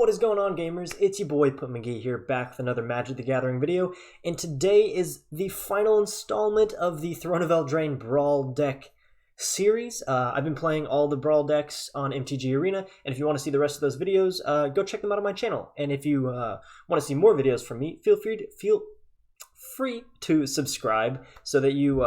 What is going on, gamers? It's your boy MtG here, back with another Magic the Gathering video, and today is the final installment of the Throne of Eldraine Brawl deck series. I've been playing all the Brawl decks on MtG Arena, and if you want to see the rest of those videos, go check them out on my channel. And if you want to see more videos from me, feel free to subscribe so that you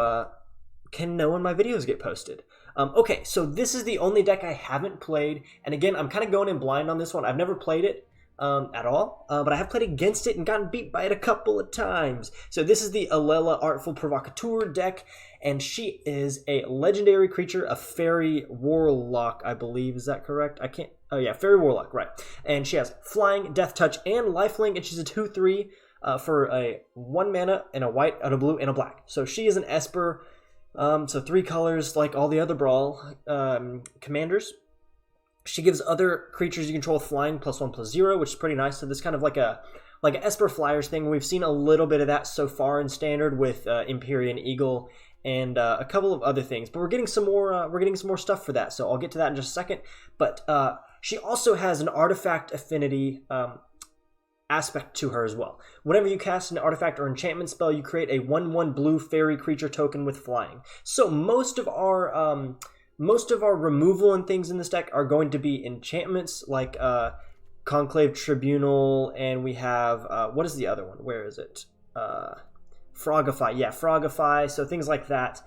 can know when my videos get posted. Okay, so this is the only deck I haven't played, and again, I'm kind of going in blind on this one. I've never played it at all, but I have played against it and gotten beat by it a couple of times. So this is the Alela Artful Provocateur deck, and she is a legendary creature, a Faerie Warlock, I believe. Is that correct? Oh yeah, Faerie Warlock, right. And she has Flying, Death Touch, and Lifelink, and she's a 2/3 for a 1 mana and a white, and a blue, and a black. So she is an Esper. So 3 colors like all the other Brawl commanders. She gives other creatures you control flying +1/+0, which is pretty nice. So this is kind of like a Esper Flyers thing. We've seen a little bit of that so far in Standard with Empyrean Eagle and a couple of other things. But we're getting some more stuff for that. So I'll get to that in just a second. But she also has an artifact affinity aspect to her as well. Whenever you cast an artifact or enchantment spell, you create a 1/1 blue fairy creature token with flying. So most of our removal and things in this deck are going to be enchantments like Conclave Tribunal, and we have what is the other one? Where is it? Frogify. Yeah, Frogify. So things like that.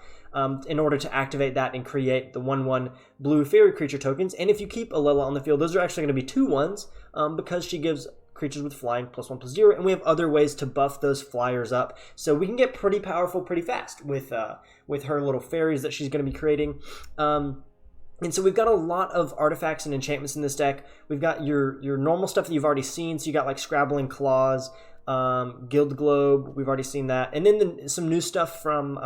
In order to activate that and create the 1/1 blue fairy creature tokens. And if you keep Alela on the field, those are actually going to be 2/1s because she gives creatures with flying +1/+0, and we have other ways to buff those flyers up, so we can get pretty powerful pretty fast with her little fairies that she's going to be creating. And so we've got a lot of artifacts and enchantments in this deck. We've got your normal stuff that you've already seen, so you got like Scrabbling Claws, Guild Globe, we've already seen that, and then some new stuff from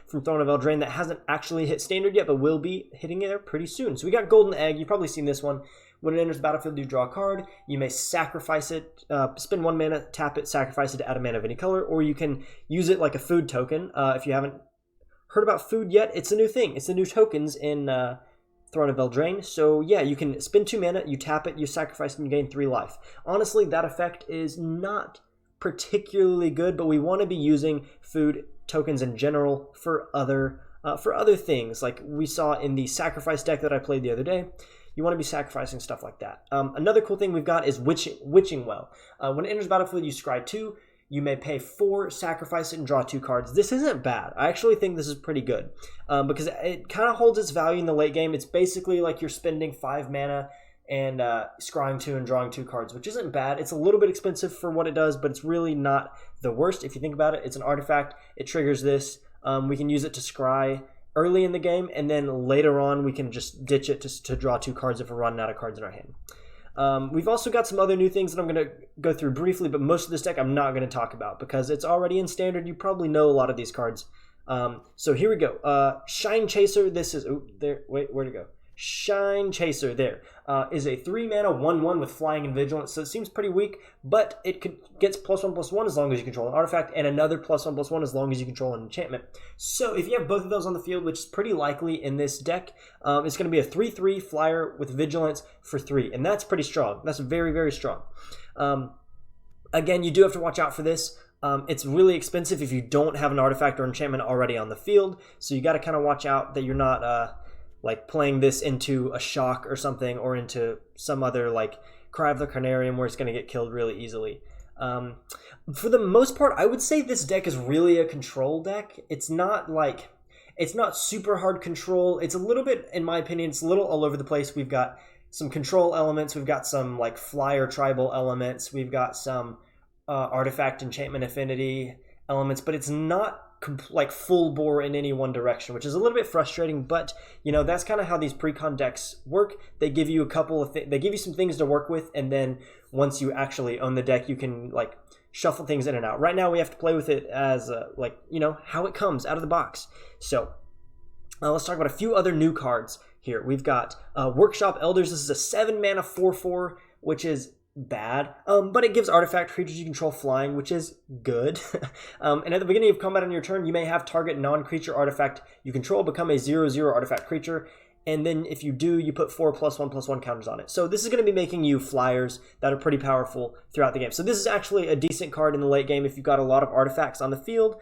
Throne of Eldraine that hasn't actually hit Standard yet, but will be hitting there pretty soon. So we got Golden Egg. You've probably seen this one. When it enters the battlefield, you draw a card. You may sacrifice it, spend 1 mana, tap it, sacrifice it to add a mana of any color, or you can use it like a food token. If you haven't heard about food yet, it's a new thing. It's the new tokens in Throne of Eldraine. So yeah, you can spend 2 mana, you tap it, you sacrifice it, and you gain 3 life. Honestly, that effect is not particularly good, but we want to be using food tokens in general for other things, like we saw in the sacrifice deck that I played the other day. You want to be sacrificing stuff like that. Another cool thing we've got is Witching Well. When it enters the battlefield, you scry 2. You may pay 4, sacrifice it, and draw 2 cards. This isn't bad. I actually think this is pretty good because it kind of holds its value in the late game. It's basically like you're spending 5 mana and scrying 2 and drawing 2 cards, which isn't bad. It's a little bit expensive for what it does, but it's really not the worst if you think about it. It's an artifact. It triggers this. We can use it to scry early in the game, and then later on we can just ditch it to draw 2 cards if we're running out of cards in our hand. We've also got some other new things that I'm going to go through briefly, but most of this deck I'm not going to talk about because it's already in Standard. You probably know a lot of these cards. So here we go. Shine Chaser. This is... Oh, there. Wait, where'd it go? Shine Chaser, there, is a 3 mana 1/1 with Flying and Vigilance, so it seems pretty weak, but it gets +1/+1 as long as you control an artifact, and another +1/+1 as long as you control an enchantment. So if you have both of those on the field, which is pretty likely in this deck, it's going to be a 3/3 flyer with Vigilance for 3, and that's pretty strong. That's very, very strong. Again, you do have to watch out for this. It's really expensive if you don't have an artifact or enchantment already on the field, so you got to kind of watch out that you're not... like playing this into a Shock or something, or into some other like Cry of the Carnarium where it's going to get killed really easily. For the most part, I would say this deck is really a control deck. It's not super hard control. It's a little bit, in my opinion, it's a little all over the place. We've got some control elements. We've got some like flyer tribal elements. We've got some artifact enchantment affinity elements, but it's not like full bore in any one direction, which is a little bit frustrating, but you know, that's kind of how these pre-con decks work. They give you a couple of they give you some things to work with, and then once you actually own the deck, you can like shuffle things in and out. Right now we have to play with it as like, you know, how it comes out of the box. So let's talk about a few other new cards here. We've got Workshop Elders. This is a 7 mana 4/4, which is bad, but it gives artifact creatures you control flying, which is good. And at the beginning of combat on your turn, you may have target non-creature artifact you control become a 0/0 artifact creature, and then if you do, you put 4+1/+1 counters on it. So this is going to be making you flyers that are pretty powerful throughout the game. So this is actually a decent card in the late game if you've got a lot of artifacts on the field.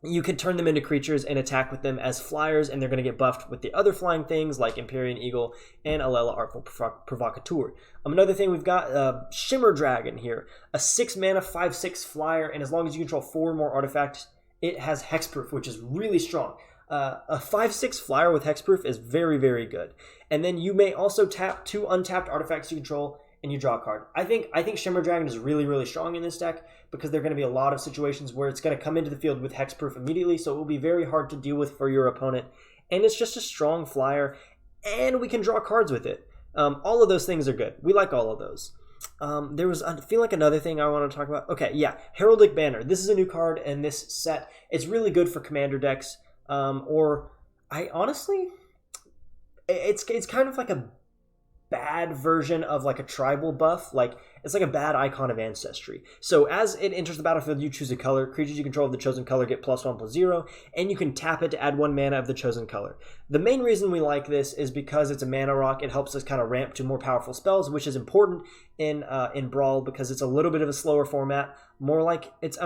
You can turn them into creatures and attack with them as flyers, and they're going to get buffed with the other flying things like Empyrean Eagle and Alela Artful Provocateur. Another thing, we've got Shimmer Dragon here, a 6 mana 5/6 flyer, and as long as you control 4 more artifacts, it has hexproof, which is really strong. A 5/6 flyer with hexproof is very, very good. And then you may also tap 2 untapped artifacts you control, and you draw a card. I think Shimmer Dragon is really, really strong in this deck because there are going to be a lot of situations where it's going to come into the field with hexproof immediately, so it will be very hard to deal with for your opponent. And it's just a strong flyer, and we can draw cards with it. All of those things are good. We like all of those. There was, I feel like, another thing I want to talk about. Okay, yeah, Heraldic Banner. This is a new card in this set. It's really good for commander decks. It's kind of like a bad version of like a tribal buff. Like, it's like a bad icon of ancestry. So as it enters the battlefield, you choose a color. Creatures you control of the chosen color get +1/+0, and you can tap it to add 1 mana of the chosen color. The main reason we like this is because it's a mana rock. It helps us kind of ramp to more powerful spells, which is important in Brawl because it's a little bit of a slower format. More like it's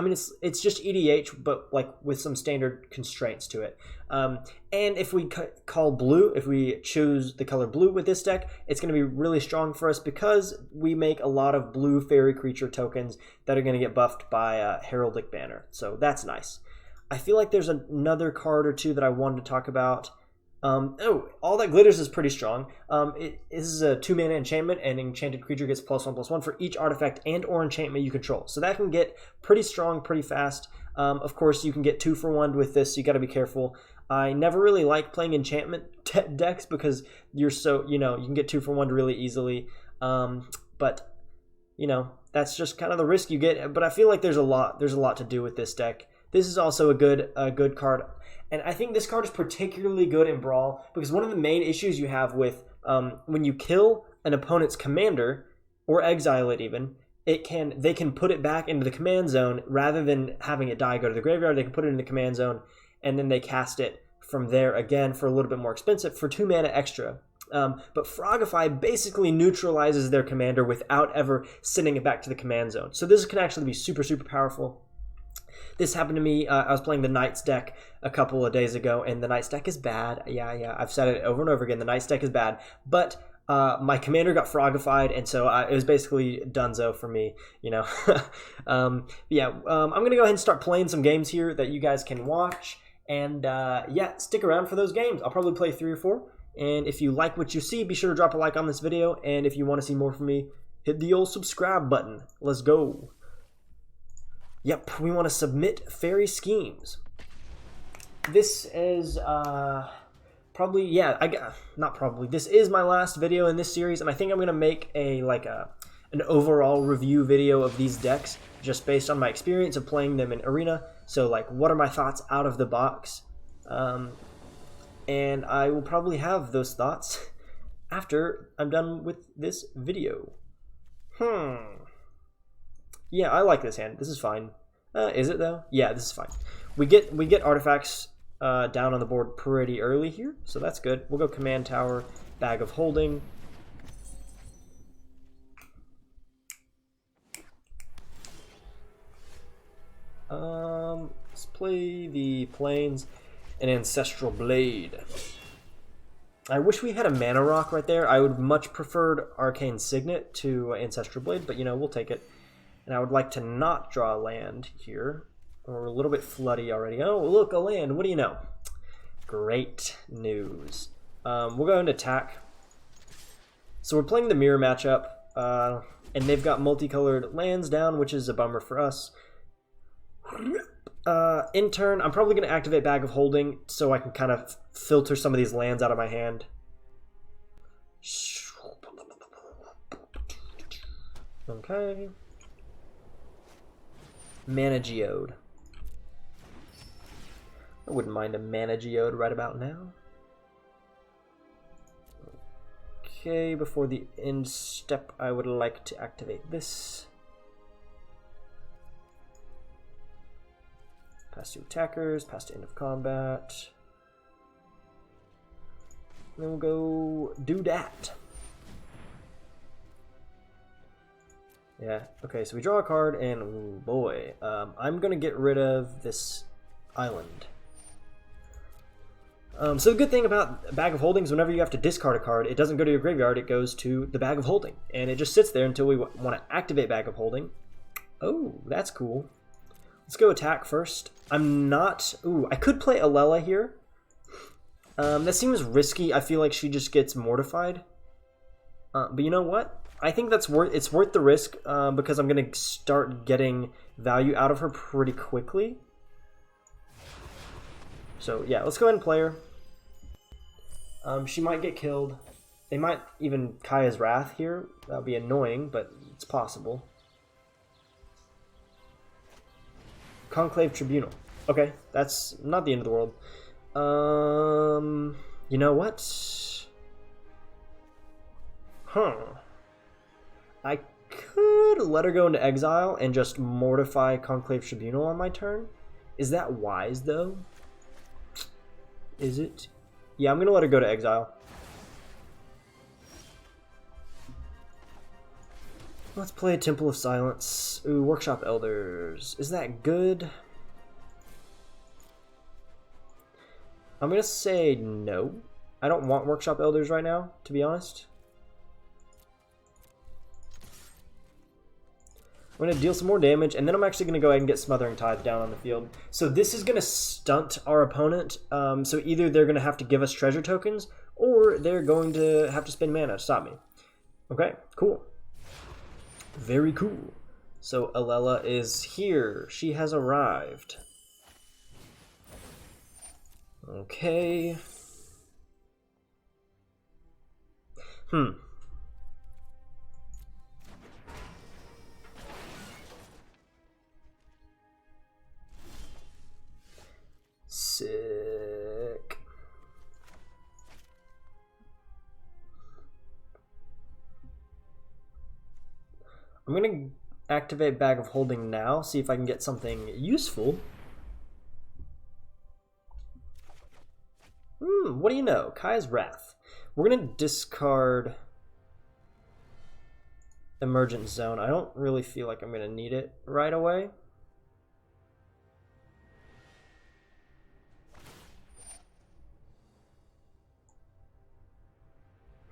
just EDH, but like with some standard constraints to it. And if we call blue, if we choose the color blue with this deck, it's going to be really strong for us because we make a lot of blue fairy creature tokens that are going to get buffed by Heraldic Banner. So that's nice. I feel like there's another card or two that I wanted to talk about. All That Glitters is pretty strong. This is a 2 mana enchantment, and enchanted creature gets +1/+1 for each artifact and or enchantment you control. So that can get pretty strong pretty fast. Of course, you can get 2 for 1 with this, so you got to be careful. I never really like playing enchantment decks because you're so, you can get 2 for 1 really easily. But that's just kind of the risk you get. But I feel like there's a lot to do with this deck. This is also a good card. And I think this card is particularly good in Brawl because one of the main issues you have with when you kill an opponent's commander or exile it even, they can put it back into the command zone rather than having it die, go to the graveyard. They can put it in the command zone, and then they cast it from there again for a little bit more expensive for 2 mana extra. But Frogify basically neutralizes their commander without ever sending it back to the command zone. So this can actually be super, super powerful. This happened to me. I was playing the Knights deck a couple of days ago, and the Knights deck is bad. Yeah, I've said it over and over again. The Knights deck is bad, but my commander got Frogified, and so it was basically donezo for me, I'm going to go ahead and start playing some games here that you guys can watch, and stick around for those games. I'll probably play 3 or 4, and if you like what you see, be sure to drop a like on this video, and if you want to see more from me, hit the old subscribe button. Let's go. Yep, we want to submit Faerie schemes. This is this is my last video in this series, and I think I'm going to make an overall review video of these decks just based on my experience of playing them in Arena. So like, what are my thoughts out of the box? And I will probably have those thoughts after I'm done with this video. Yeah, I like this hand. This is fine. Is it though? Yeah, this is fine. We get artifacts down on the board pretty early here, so that's good. We'll go Command Tower, Bag of Holding. Let's play the Plains and Ancestral Blade. I wish we had a mana rock right there. I would much preferred Arcane Signet to Ancestral Blade, but we'll take it. And I would like to not draw a land here. We're a little bit floody already. Oh, look, a land. What do you know? Great news. We'll go into attack. So we're playing the mirror matchup, and they've got multicolored lands down, which is a bummer for us. In turn, I'm probably going to activate Bag of Holding so I can kind of filter some of these lands out of my hand. Okay. Mana Geode. I wouldn't mind a Mana Geode right about now. Okay, before the end step, I would like to activate this. Pass to attackers, pass to end of combat. then we'll go do that. Yeah, okay, so we draw a card, and oh boy, I'm gonna get rid of this island. So the good thing about Bag of Holding is whenever you have to discard a card, it doesn't go to your graveyard, it goes to the Bag of Holding. And it just sits there until we want to activate Bag of Holding. Oh, that's cool. Let's go attack first. I'm not... Ooh, I could play Alela here. That seems risky. I feel like she just gets mortified. But you know what? I think it's worth the risk because I'm going to start getting value out of her pretty quickly. So yeah, let's go ahead and play her. She might get killed. They might even Kaya's Wrath here. That would be annoying, but it's possible. Conclave Tribunal. Okay, that's not the end of the world. You know what? Huh. I could let her go into exile and just mortify Conclave Tribunal on my turn. Is that wise, though? Is it? Yeah, I'm going to let her go to exile. Let's play Temple of Silence. Ooh, Workshop Elders. Is that good? I'm going to say no. I don't want Workshop Elders right now, to be honest. I'm going to deal some more damage, and then I'm actually going to go ahead and get Smothering Tithe down on the field. So this is going to stunt our opponent. So either they're going to have to give us treasure tokens, or they're going to have to spend mana to stop me. Okay, cool. Very cool. So Alela is here. She has arrived. Okay. Sick. I'm going to activate Bag of Holding now, see if I can get something useful. What do you know? Kaya's Wrath. We're going to discard Emergent Zone. I don't really feel like I'm going to need it right away.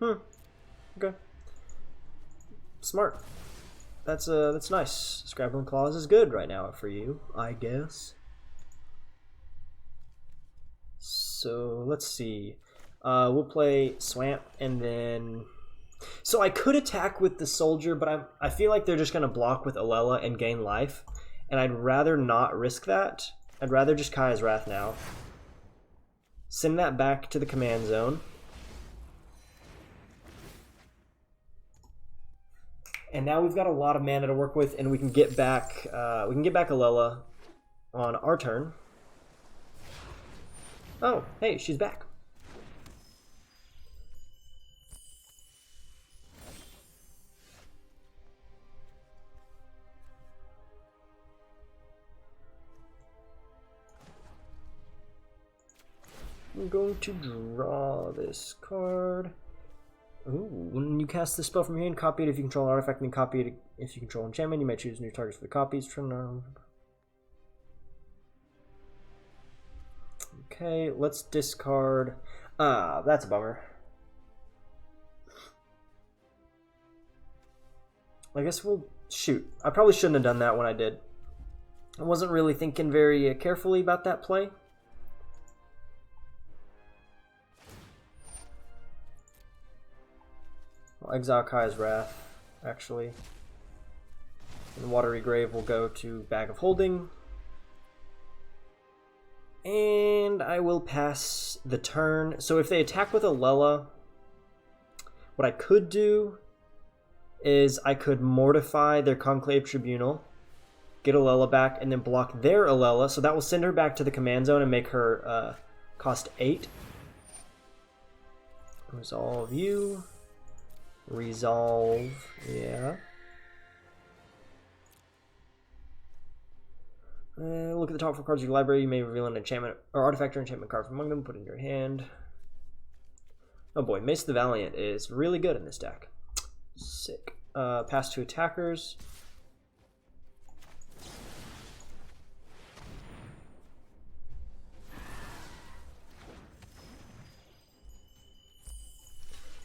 Okay. Smart. That's nice. Scrabbling Claws is good right now for you, I guess. So let's see. We'll play Swamp and then. So I could attack with the Soldier, but I feel like they're just gonna block with Alela and gain life, and I'd rather not risk that. I'd rather just Kaya's Wrath now. Send that back to the command zone. And now we've got a lot of mana to work with, and we can get back Alela on our turn. Oh, hey, she's back. I'm going to draw this card. Ooh, when you cast this spell from your hand, copy it if you control an artifact, and then copy it if you control enchantment. You may choose new targets for the copies. Okay, let's discard. Ah, that's a bummer. I guess we'll shoot. I probably shouldn't have done that when I did. I wasn't really thinking very carefully about that play. I'll exile Kaya's Wrath, actually. And Watery Grave will go to Bag of Holding. And I will pass the turn. So if they attack with Alela, what I could do is I could mortify their Conclave Tribunal, get Alela back, and then block their Alela. So that will send her back to the command zone and make her cost 8. Resolve you. Resolve, yeah. Look at the top 4 cards of your library. You may reveal an enchantment or artifact or enchantment card from among them. Put it in your hand. Oh boy, Mace the Valiant is really good in this deck. Sick. Pass to attackers.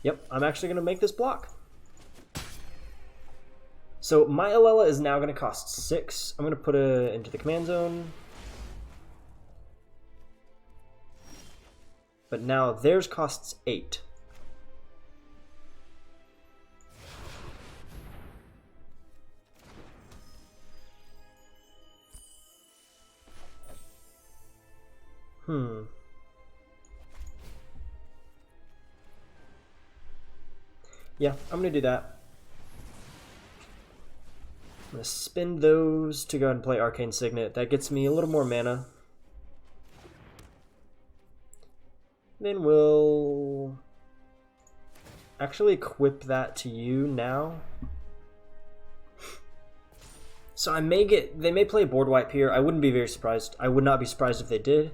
Yep, I'm actually going to make this block. So my Alela is now going to cost 6. I'm going to put it into the command zone. But now theirs costs 8. Yeah, I'm going to do that. I'm going to spend those to go ahead and play Arcane Signet. That gets me a little more mana. Then we'll actually equip that to you now. So they may play board wipe here. I wouldn't be very surprised. I would not be surprised if they did.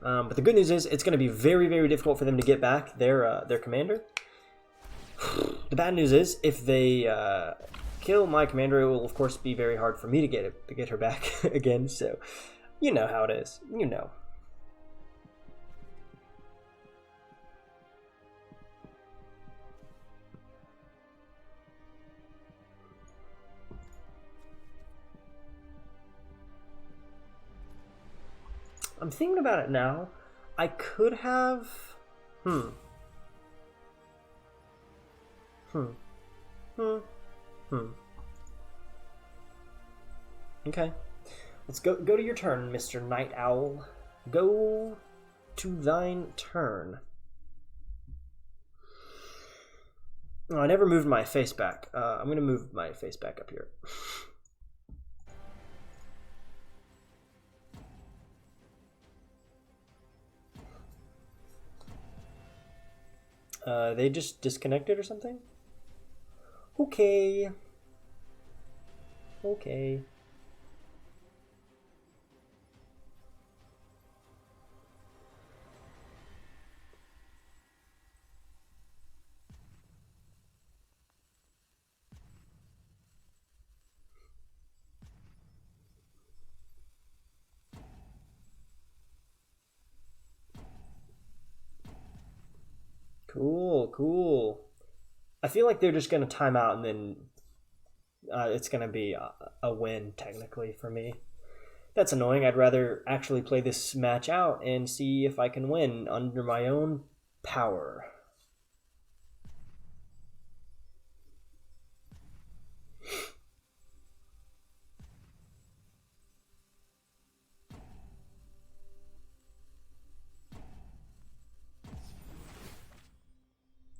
But the good news is it's going to be very, very difficult for them to get back their commander. The bad news is if they kill my commander, it will of course be very hard for me to get her back again. So you know how it is. You know. I'm thinking about it now. I could have... Okay. Let's go to your turn, Mr. Night Owl. Go to thine turn. Oh, I never moved my face back. I'm going to move my face back up here. They just disconnected or something? Okay. Okay. Cool, cool. I feel like they're just going to time out and then it's going to be a win, technically, for me. That's annoying. I'd rather actually play this match out and see if I can win under my own power.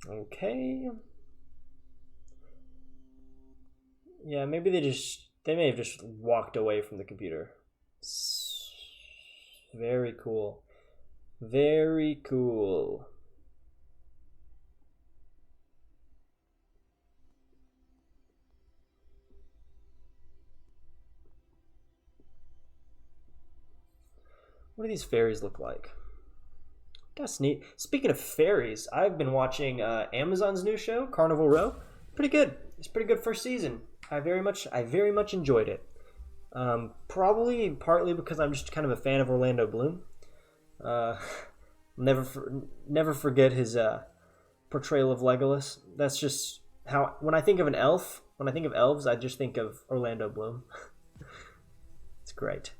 Okay. Yeah, maybe they may have just walked away from the computer. Very cool. Very cool. What do these fairies look like? That's neat. Speaking of fairies, I've been watching Amazon's new show, Carnival Row. Pretty good. It's pretty good first season. I very much enjoyed it. Probably partly because I'm just kind of a fan of Orlando Bloom. Never forget his portrayal of Legolas. That's just how when I think of elves, I just think of Orlando Bloom. It's great.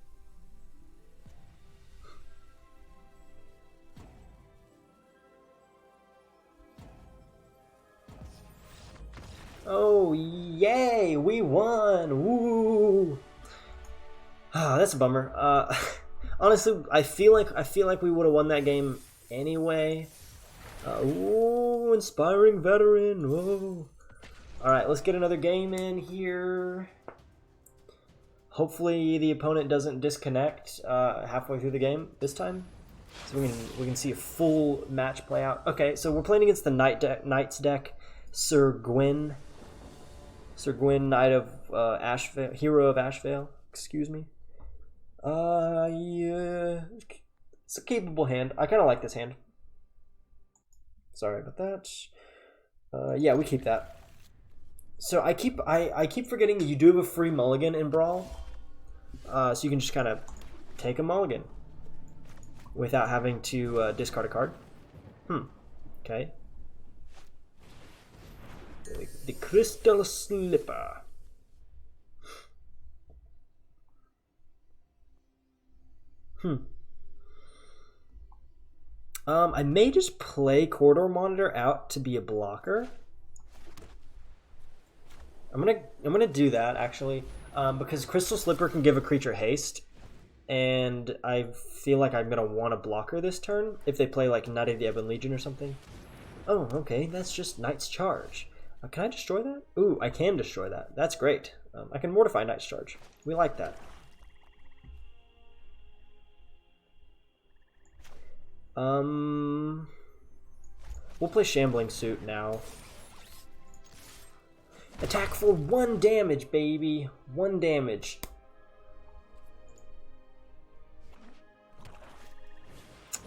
Oh, yay! We won! Woo! Ah, that's a bummer. Honestly, I feel like we would have won that game anyway. Ooh, inspiring veteran! Whoa! All right, let's get another game in here. Hopefully, the opponent doesn't disconnect halfway through the game this time, so we can see a full match play out. Okay, so we're playing against the Knights deck, Sir Gwyn, Knight of Ashvale, Hero of Ashvale. Excuse me. Yeah, it's a capable hand. I kind of like this hand. Sorry about that. Yeah, we keep that. So I keep forgetting that you do have a free mulligan in Brawl. So you can just kind of take a mulligan without having to discard a card. Okay. The Crystal Slipper. I may just play Corridor Monitor out to be a blocker. I'm gonna do that actually, because Crystal Slipper can give a creature haste, and I feel like I'm gonna want a blocker this turn if they play like Knight of the Ebon Legion or something. Oh, okay, that's just Knight's Charge. Can I destroy that? Ooh, I can destroy that. That's great. I can mortify Knight's Charge. We like that. We'll play Shambling Suit now. Attack for 1 damage, baby. 1 damage.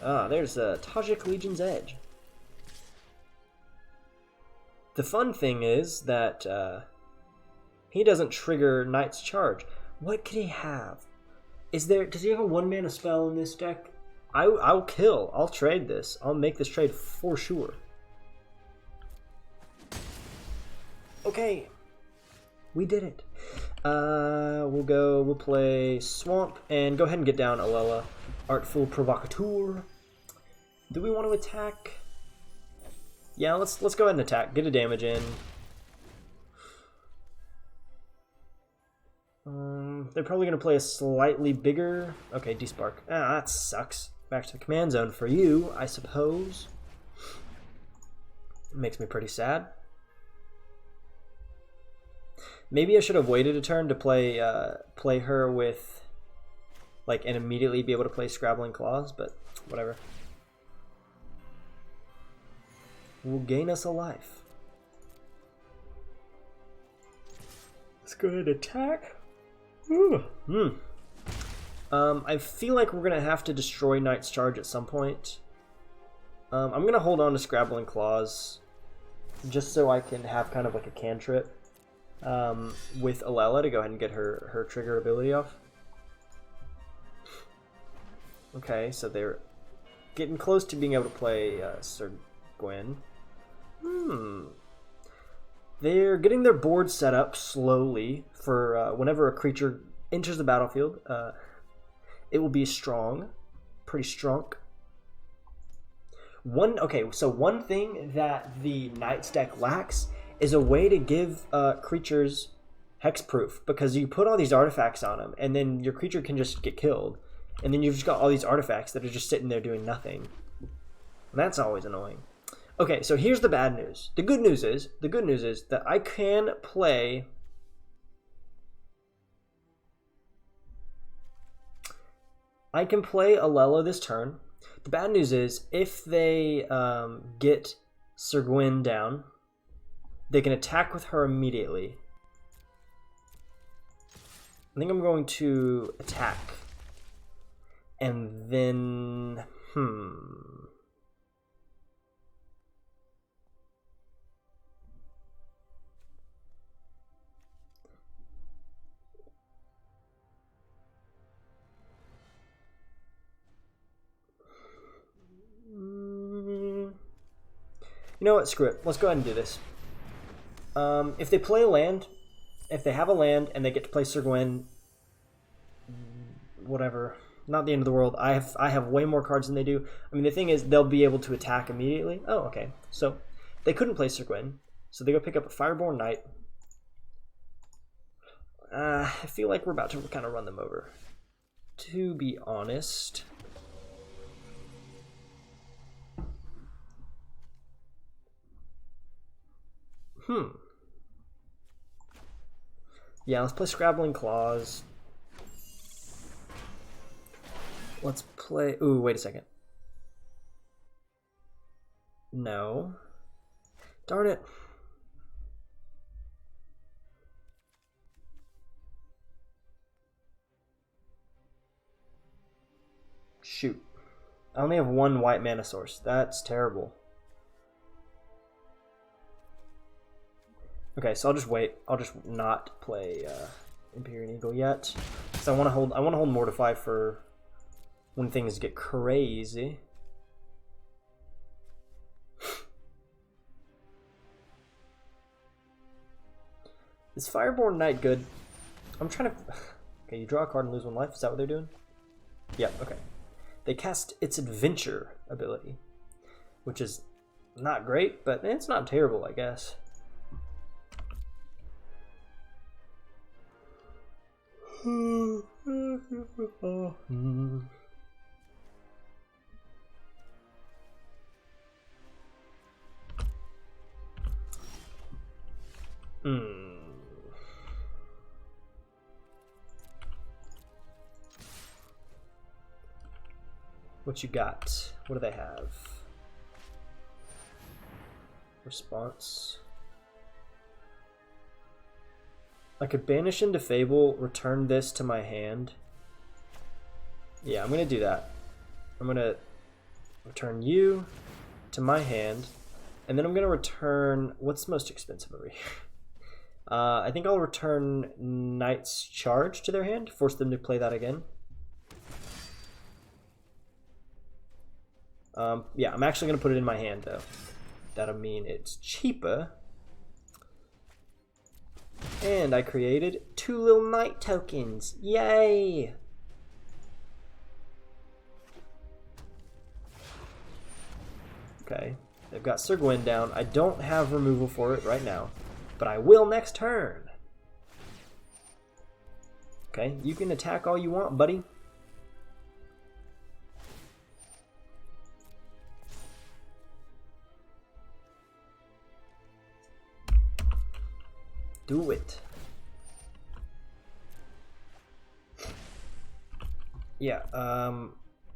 There's Tajik Legion's Edge. The fun thing is that he doesn't trigger Knight's Charge. What could he have? Does he have a 1-mana spell in this deck? I'll kill. I'll trade this. I'll make this trade for sure. Okay. We did it. We'll play Swamp and go ahead and get down Alela. Artful Provocateur. Do we want to attack? Yeah, let's go ahead and attack. Get a damage in. They're probably going to play a slightly bigger... Okay, Despark. That sucks. Back to the command zone for you, I suppose. Makes me pretty sad. Maybe I should have waited a turn to play her with... like, and immediately be able to play Scrabbling Claws, but whatever. Will gain us a life. Let's go ahead and attack. I feel like we're gonna have to destroy Knight's Charge at some point. I'm gonna hold on to Scrabbling Claws just so I can have kind of like a cantrip with Alela to go ahead and get her trigger ability off. Okay, so they're getting close to being able to play Sir Gwyn. They're getting their board set up slowly for whenever a creature enters the battlefield. It will be strong, pretty strong. So one thing that the Knight's deck lacks is a way to give creatures hexproof, because you put all these artifacts on them, and then your creature can just get killed, and then you've just got all these artifacts that are just sitting there doing nothing. And that's always annoying. Okay, so here's the bad news. The good news is that I can play... Alela this turn. The bad news is, if they get Sir Gwyn down, they can attack with her immediately. I think I'm going to attack. And then... You know what? Screw it. Let's go ahead and do this. If they play a land, if they have a land and they get to play Sir Gwyn, whatever. Not the end of the world. I have way more cards than they do. I mean, the thing is, they'll be able to attack immediately. Oh, okay. So they couldn't play Sir Gwyn, so they go pick up a Fireborn Knight. I feel like we're about to kind of run them over, to be honest. Yeah, let's play Scrabbling Claws. Let's play... Ooh, wait a second. No. Darn it. Shoot. I only have one white mana source. That's terrible. Okay, so I'll just wait. I'll just not play Empyrean Eagle yet. So I want to hold Mortify for when things get crazy. Is Fireborn Knight good? I'm trying to... Okay, you draw a card and lose 1 life. Is that what they're doing? Yep, okay. They cast its Adventure ability, which is not great, but it's not terrible, I guess. What you got? What do they have? Response. I could banish into Fable, return this to my hand. Yeah, I'm gonna do that. I'm gonna return you to my hand, and then I'm gonna return, what's most expensive over here? I think I'll return Knight's Charge to their hand, force them to play that again. Yeah, I'm actually gonna put it in my hand though. That'll mean it's cheaper. And I created 2 little Knight tokens. Yay! Okay, they've got Sir Gwen down. I don't have removal for it right now, but I will next turn. Okay, you can attack all you want, buddy. Do it. Yeah,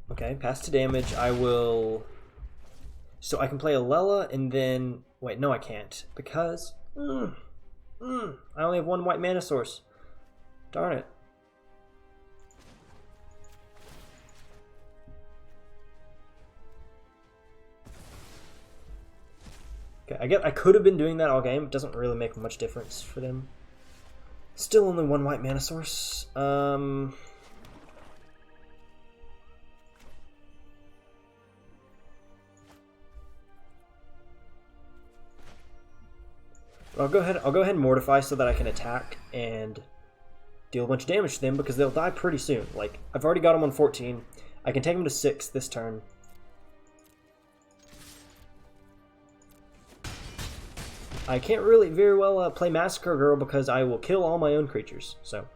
okay, pass to damage. I will... So I can play Alela and then... Wait, no I can't. Because... I only have 1 white mana source. Darn it. Okay, I could have been doing that all game. It doesn't really make much difference for them. Still only 1 white mana source. I'll go ahead and mortify so that I can attack and deal a bunch of damage to them because they'll die pretty soon. Like, I've already got them on 14. I can take them to 6 this turn. I can't really very well play Massacre Girl because I will kill all my own creatures. So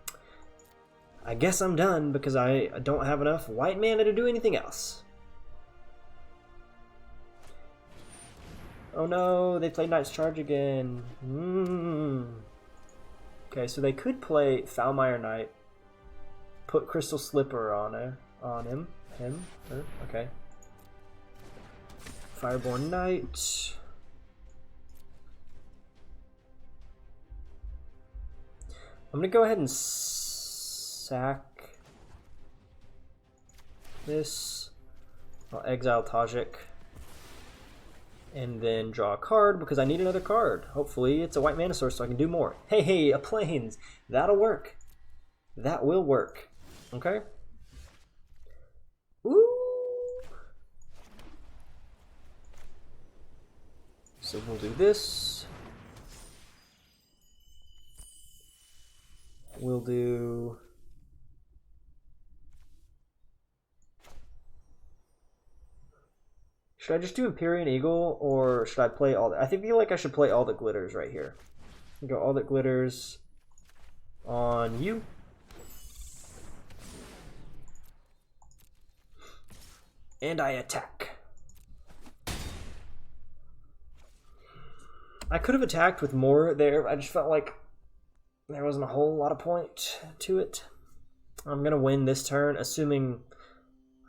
I guess I'm done because I don't have enough white mana to do anything else. Oh no, they played Knight's Charge again. Okay, so they could play Foulmire Knight, put Crystal Slipper on him. Okay. Fireborn Knight. I'm gonna go ahead and sack this. I'll exile Tajik. And then draw a card because I need another card. Hopefully it's a white mana source so I can do more. Hey, a Plains. That'll work. That will work. Okay. Ooh. So we'll do this. We'll do... Should I just do Empyrean Eagle, or should I play all the... I feel like I should play all that glitters right here. Go all that glitters on you. And I attack. I could have attacked with more there. I just felt like there wasn't a whole lot of point to it. I'm going to win this turn, assuming...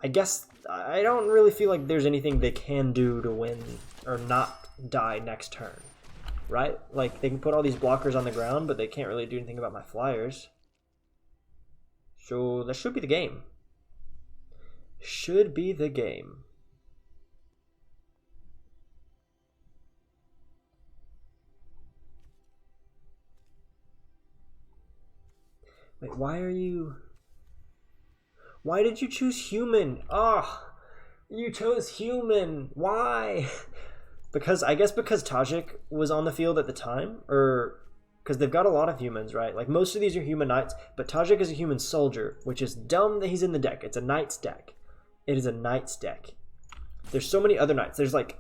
I guess I don't really feel like there's anything they can do to win or not die next turn, right? Like, they can put all these blockers on the ground, but they can't really do anything about my flyers. So that should be the game. Should be the game. Wait, why are you... Why did you choose human? Oh, you chose human. Why? Because, I guess because Tajik was on the field at the time? Or... Because they've got a lot of humans, right? Like, most of these are human knights, but Tajik is a human soldier, which is dumb that he's in the deck. It's a knight's deck. It is a knight's deck. There's so many other knights. There's, like,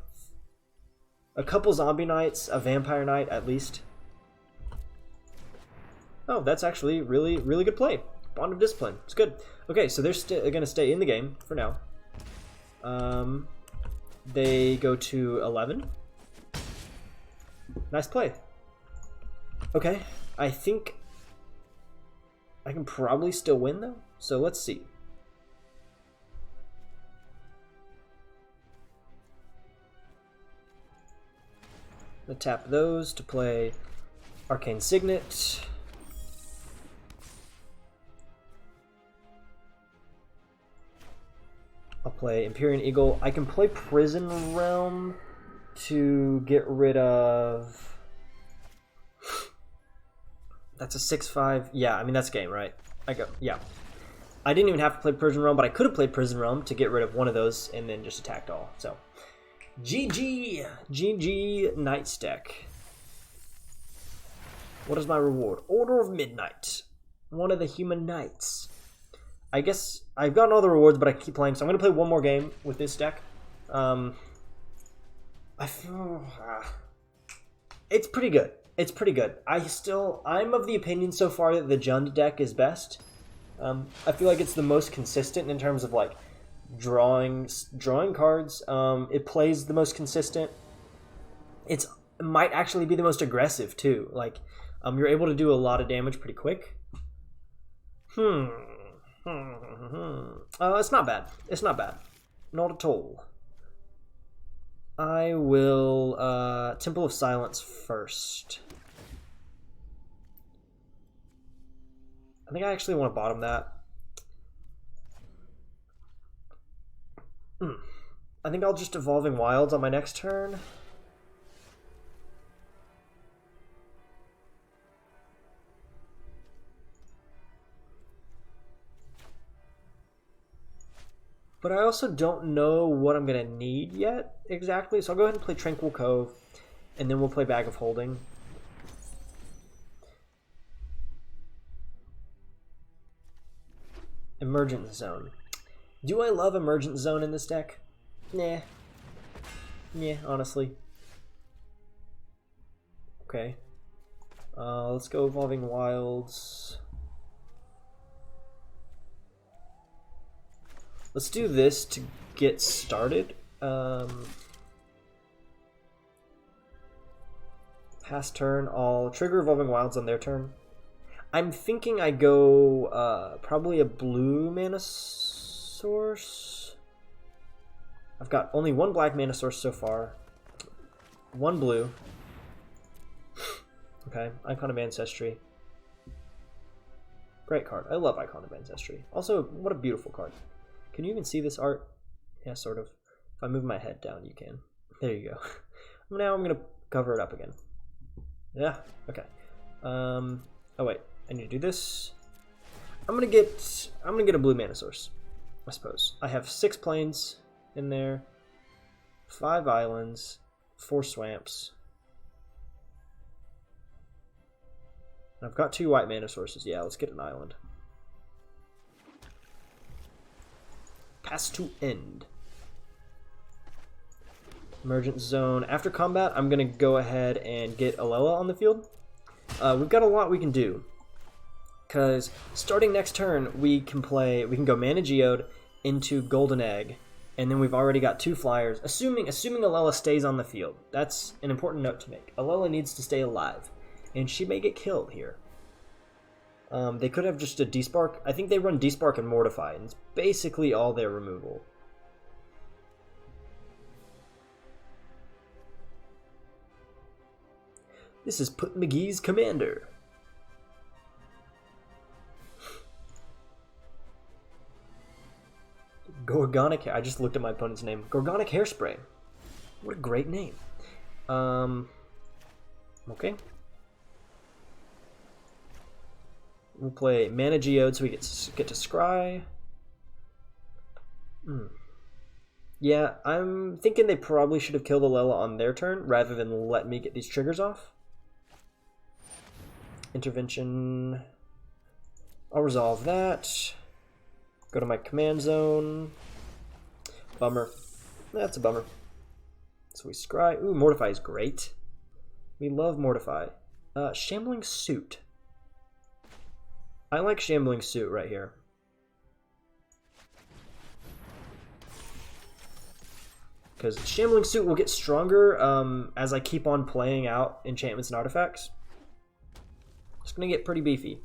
a couple zombie knights, a vampire knight, at least. Oh, that's actually really, really good play. Bond of Discipline. It's good. Okay, so they're going to stay in the game for now. They go to 11. Nice play. Okay, I think I can probably still win, though. So let's see. I'm going to tap those to play Arcane Signet. I'll play Empyrean Eagle. I can play Prison Realm to get rid of... That's a 6/5. Yeah, I mean, that's game, right? Yeah. I didn't even have to play Prison Realm, but I could have played Prison Realm to get rid of one of those and then just attacked all. So, GG! GG Knights deck. What is my reward? Order of Midnight. One of the human knights. I guess I've gotten all the rewards, but I keep playing, so I'm going to play one more game with this deck. I feel... it's pretty good. It's pretty good. I'm of the opinion so far that the Jund deck is best. I feel like it's the most consistent in terms of like drawing cards. It plays the most consistent. It might actually be the most aggressive too. Like you're able to do a lot of damage pretty quick. It's not bad. It's not bad. Not at all. I will Temple of Silence first. I think I actually want to bottom that. I think I'll just Evolving Wilds on my next turn. But I also don't know what I'm going to need yet exactly, so I'll go ahead and play Tranquil Cove, and then we'll play Bag of Holding. Emergent Zone. Do I love Emergent Zone in this deck? Nah. Yeah, honestly. Okay. Let's go Evolving Wilds. Let's do this to get started. Pass turn, I'll trigger Evolving Wilds on their turn. I'm thinking I go probably a blue mana source. I've got only one black mana source so far. One blue. Okay, Icon of Ancestry. Great card. I love Icon of Ancestry. Also, what a beautiful card. Can you even see this art? Yeah, sort of. If I move my head down, you can. There you go. Now I'm going to cover it up again. Yeah, okay. Oh wait, I need to do this. I'm gonna get a blue mana source, I suppose. I have 6 plains in there, 5 islands, 4 swamps. I've got 2 white mana sources. Yeah, let's get an island. Pass to end. Emergent Zone. After combat, I'm going to go ahead and get Alela on the field. We've got a lot we can do. Because starting next turn, we can go Mana Geode into Golden Egg. And then we've already got 2 flyers. Assuming Alela stays on the field. That's an important note to make. Alela needs to stay alive. And she may get killed here. They could have just a Despark. I think they run Despark and Mortify. And it's basically all their removal. This is Put McGee's Commander. Gorgonic. I just looked at my opponent's name. Gorgonic Hairspray. What a great name. Okay. We'll play Mana Geode so we get to scry. Yeah, I'm thinking they probably should have killed Alela on their turn rather than let me get these triggers off. Intervention. I'll resolve that. Go to my command zone. Bummer. That's a bummer. So we scry. Ooh, Mortify is great. We love Mortify. Shambling Suit. I like Shambling Suit right here. Because Shambling Suit will get stronger as I keep on playing out enchantments and artifacts. It's going to get pretty beefy.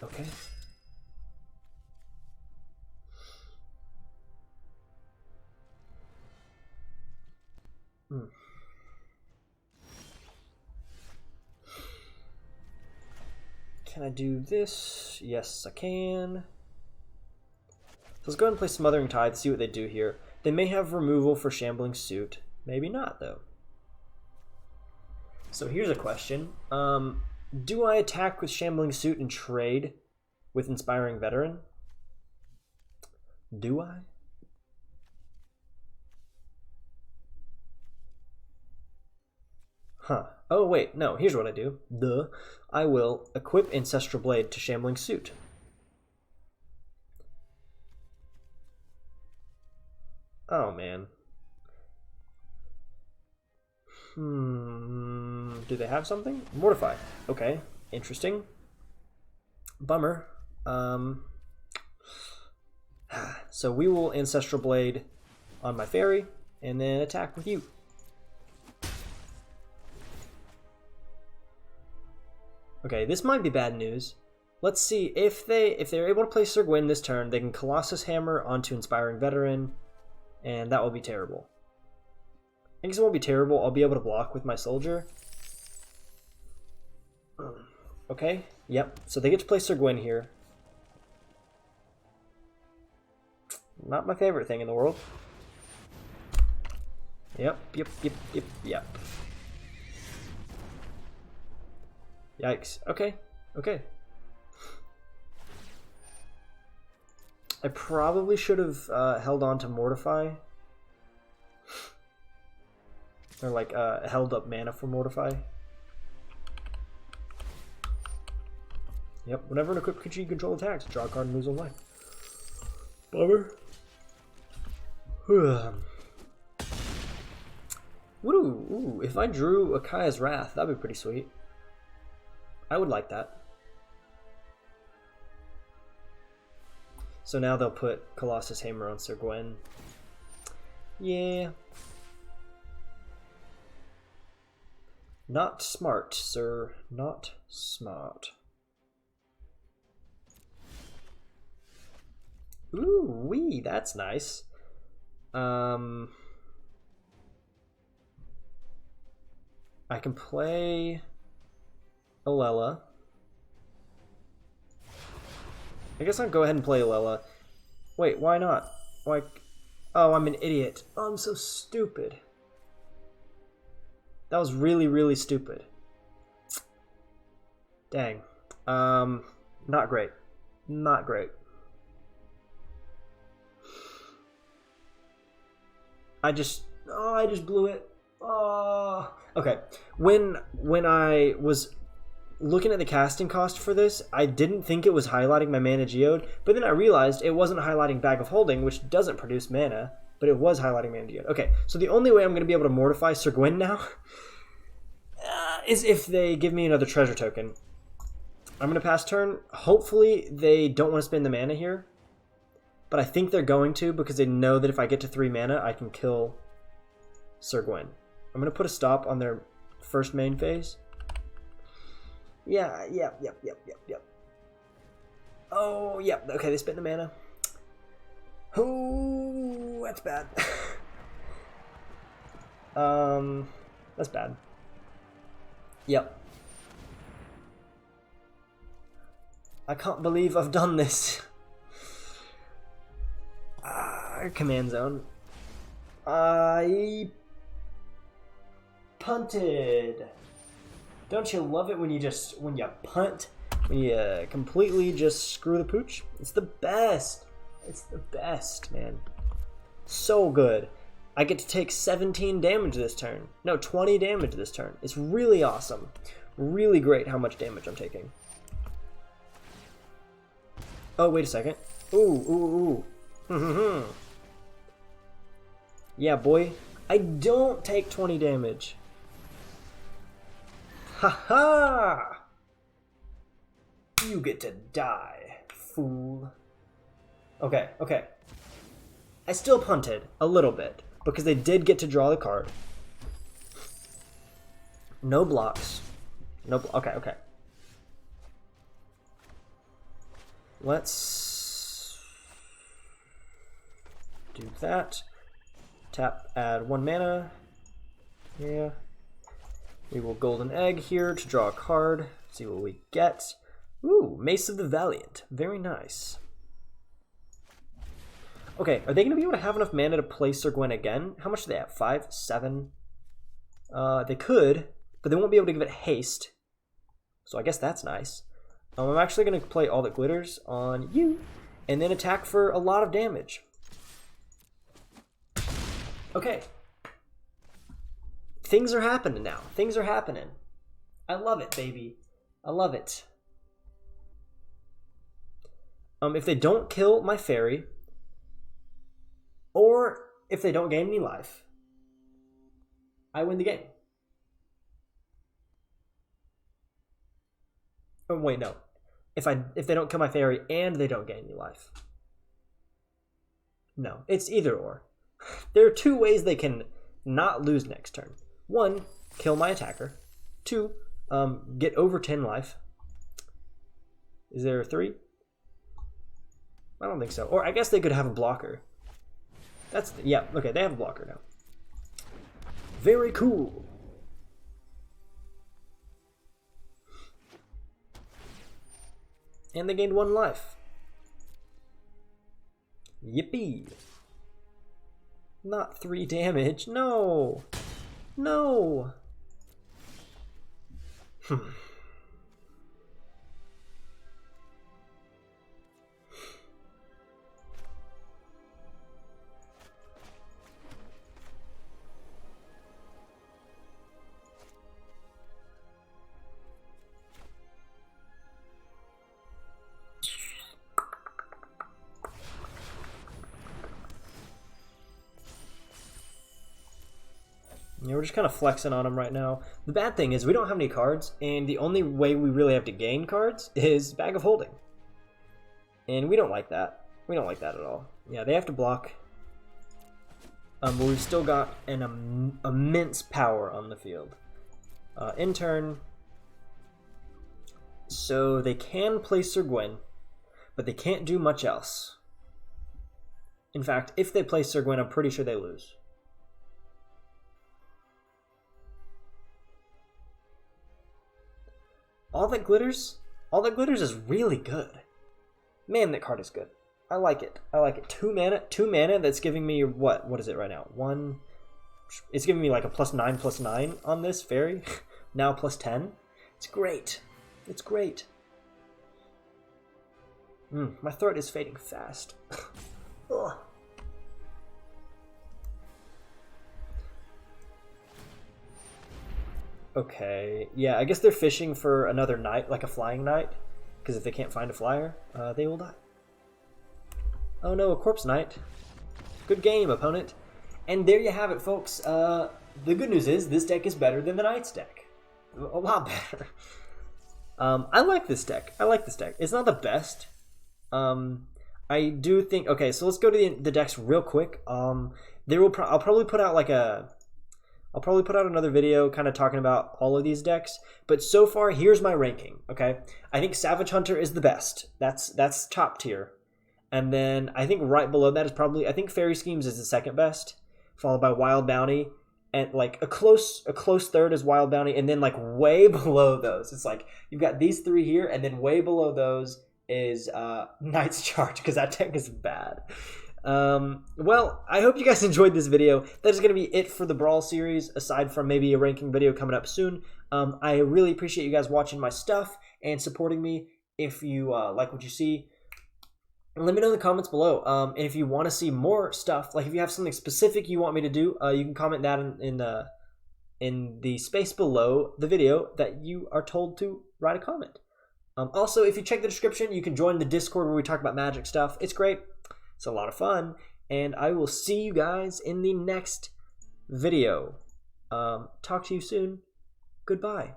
Okay. Can I do this? Yes, I can. So let's go ahead and play Smothering Tithe, see what they do here. They may have removal for Shambling Suit. Maybe not, though. So here's a question. Do I attack with Shambling Suit and trade with Inspiring Veteran? Do I? Huh. Oh, wait. No, here's what I do. Duh. I will equip Ancestral Blade to Shambling Suit. Oh, man. Do they have something? Mortify. Okay. Interesting. Bummer. So we will Ancestral Blade on my Faerie and then attack with you. Okay, this might be bad news. Let's see if they're able to play Sir Gwyn this turn, they can Colossus Hammer onto Inspiring Veteran, and that will be terrible. I guess it won't be terrible. I'll be able to block with my soldier. Okay, yep. So they get to play Sir Gwyn here. Not my favorite thing in the world. Yep. Yikes. Okay. I probably should have held on to Mortify. Or like held up mana for Mortify. Yep, whenever an equipped creature you control attacks, draw a card and lose one life. Bummer. Ooh, if I drew Akaya's Wrath, that'd be pretty sweet. I would like that. So now they'll put Colossus Hammer on Sir Gwyn. Yeah. Not smart, sir. Not smart. Ooh, wee, that's nice. I can play Alela. I guess I'll go ahead and play Alela. Wait, why not? Why? Oh, I'm an idiot. Oh, I'm so stupid. That was really, really stupid. Dang. Not great. Not great. I just blew it. Oh. Okay. When I was looking at the casting cost for this, I didn't think it was highlighting my Mana Geode, but then I realized it wasn't highlighting Bag of Holding, which doesn't produce mana, but it was highlighting Mana Geode. Okay, so the only way I'm going to be able to mortify Sir Gwyn now is if they give me another treasure token. I'm going to pass turn. Hopefully they don't want to spend the mana here, but I think they're going to because they know that if I get to 3 mana, I can kill Sir Gwyn. I'm going to put a stop on their first main phase. Yeah. Oh, yeah. Okay, they spent the mana. Oh, that's bad. That's bad. Yep. I can't believe I've done this. Command zone. I punted. Don't you love it when you punt, when you completely just screw the pooch? It's the best. It's the best, man. So good. I get to take 17 damage this turn. No, 20 damage this turn. It's really awesome. Really great how much damage I'm taking. Oh, wait a second. Ooh. Yeah, boy. I don't take 20 damage. Ha! You get to die, fool. Okay. I still punted a little bit because they did get to draw the card. No blocks. Okay. Let's do that. Tap, add 1 mana. Yeah. We will golden egg here to draw a card. See what we get. Ooh, Mace of the Valiant. Very nice. Okay, are they going to be able to have enough mana to play Sir Gwen again? How much do they have? 5? 7? They could, but they won't be able to give it haste. So I guess that's nice. I'm actually going to play All That Glitters on you, and then attack for a lot of damage. Okay. Things are happening now. Things are happening. I love it, baby. I love it. If they don't kill my Faerie, or if they don't gain any life, I win the game. Oh, wait, no. If they don't kill my Faerie and they don't gain any life. No, it's either or. There are 2 ways they can not lose next turn. 1, kill my attacker. 2, get over 10 life. Is there a 3? I don't think so. Or I guess they could have a blocker. Yeah, okay, they have a blocker now. Very cool. And they gained 1 life. Yippee. Not 3 damage. No. No. Yeah, we're just kind of flexing on them right now. The bad thing is we don't have any cards, and the only way we really have to gain cards is Bag of Holding. And we don't like that. We don't like that at all. Yeah, they have to block. But we've still got an immense power on the field. In turn. So they can play Sir Gwen, but they can't do much else. In fact, if they play Sir Gwen, I'm pretty sure they lose. All That Glitters? All That Glitters is really good. Man, that card is good. I like it. I like it. 2 mana that's giving me what? What is it right now? 1. It's giving me like a +9/+9 on this Faerie. Now +10. It's great. It's great. My throat is fading fast. Ugh. Okay, yeah, I guess they're fishing for another knight, like a flying knight, because if they can't find a flyer, they will die. Oh no, a corpse knight. Good game, opponent. And there you have it, folks. The good news is this deck is better than the knight's deck. A lot better. I like this deck. It's not the best. I do think... Okay, so let's go to the decks real quick. I'll probably put out like I'll probably put out another video kind of talking about all of these decks. But so far, here's my ranking, okay? I think Savage Hunter is the best. That's top tier. And then I think right below that is probably... I think Faerie Schemes is the second best, followed by Wild Bounty. And like a close third is Wild Bounty. And then like way below those, it's like you've got these 3 here. And then way below those is Knight's Charge, because that deck is bad. Well, I hope you guys enjoyed this video. That is going to be it for the Brawl series, aside from maybe a ranking video coming up soon. I really appreciate you guys watching my stuff and supporting me. If you like what you see, let me know in the comments below. And if you want to see more stuff, like if you have something specific you want me to do, you can comment that in the space below the video that you are told to write a comment. Also, if you check the description, you can join the Discord where we talk about magic stuff. It's great. It's a lot of fun. And I will see you guys in the next video. Talk to you soon. Goodbye.